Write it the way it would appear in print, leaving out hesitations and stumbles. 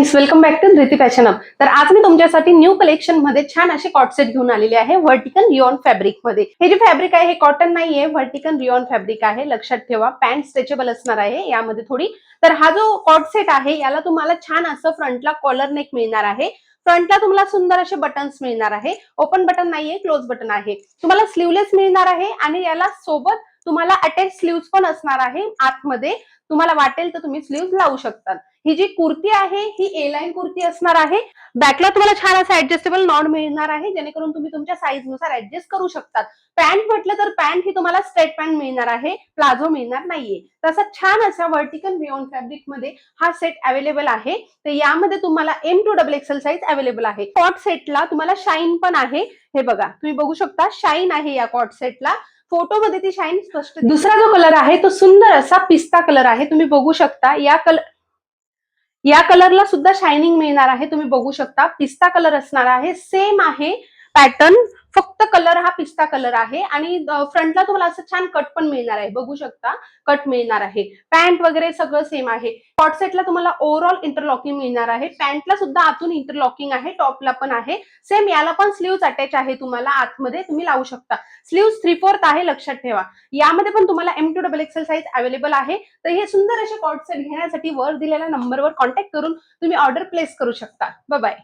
Friends, welcome back to Dhriti fashion hub. तर आज मी तुमच्यासाठी न्यू कलेक्शन मध्ये छान असे कॉट सेट घेऊन आलेले आहे व्हर्टिकल रिऑन फॅब्रिक मध्ये. हे जे फॅब्रिक आहे हे कॉटन नाहीये, व्हर्टिकल रिऑन फॅब्रिक आहे. लक्षात ठेवा, पॅन्ट स्ट्रेचेबल असणार आहे यामध्ये थोडी. तर हा जो कॉट सेट आहे याला तुम्हाला छान असं फ्रंटला कॉलर नेक मिळणार आहे. फ्रंटला तुम्हाला सुंदर असे बटन्स मिळणार आहे. ओपन बटन नाहीये, क्लोज बटन आहे. तुम्हाला स्लीवलेस मिळणार आहे आणि याला सोबत तुम्हाला अटॅच स्लीव्स पण असणार आहे. आतमध्ये तुम्हाला वाटेल तर तुम्ही स्लीव्स लावू शकता. ही जी कुर्ती आहे ही ए लाईन कुर्ती असणार आहे. बॅकला तुम्हाला छान असं ऍडजस्टेबल नॉड मिळणार आहे, जेणेकरून तुम्ही तुमच्या साईज नुसार ऍडजस्ट करू शकता. पॅन्ट म्हटलं तर पॅन्ट ही तुम्हाला स्ट्रेट पॅन्ट मिळणार आहे, प्लाझो मिळणार नाहीये. तसं छान असा व्हर्टिकल रिऑन फॅब्रिक मध्ये हा सेट अवेलेबल आहे. तर यामध्ये तुम्हाला M2XXL साईज अवेलेबल आहे. कॉट सेटला तुम्हाला शाईन पण आहे. हे बघा, तुम्ही बघू शकता शाईन आहे या कॉट सेटला. फोटो मध्ये ती शाईन स्पष्ट. दुसरा जो कलर आहे तो सुंदर असा पिस्ता कलर आहे. तुम्ही बघू शकता या कलरला सुद्धा शायनिंग मिळणार आहे. तुम्ही बघू शकता पिस्ता कलर असणार आहे. सेम आहे पॅटर्न, फक्त कलर हा पिस्ता कलर आहे. आणि फ्रंटला तुम्हाला असं छान कट पण मिळणार आहे. बघू शकता कट मिळणार आहे. पॅन्ट वगैरे सगळं सेम आहे. कॉट सेटला तुम्हाला ओव्हरऑल इंटरलॉकिंग मिळणार आहे. पॅन्टला सुद्धा आतून इंटरलॉकिंग आहे, टॉपला पण आहे. सेम याला पण स्लीव्स अटॅच आहे. तुम्हाला आतमध्ये तुम्ही लावू शकता. स्लीव्स 3/4 आहे, लक्षात ठेवा. यामध्ये पण तुम्हाला M2XXL साईज अवेलेबल आहे. तर हे सुंदर असे कॉट सेट घेण्यासाठी वर दिलेल्या नंबरवर कॉन्टॅक्ट करून तुम्ही ऑर्डर प्लेस करू शकता. Bye bye.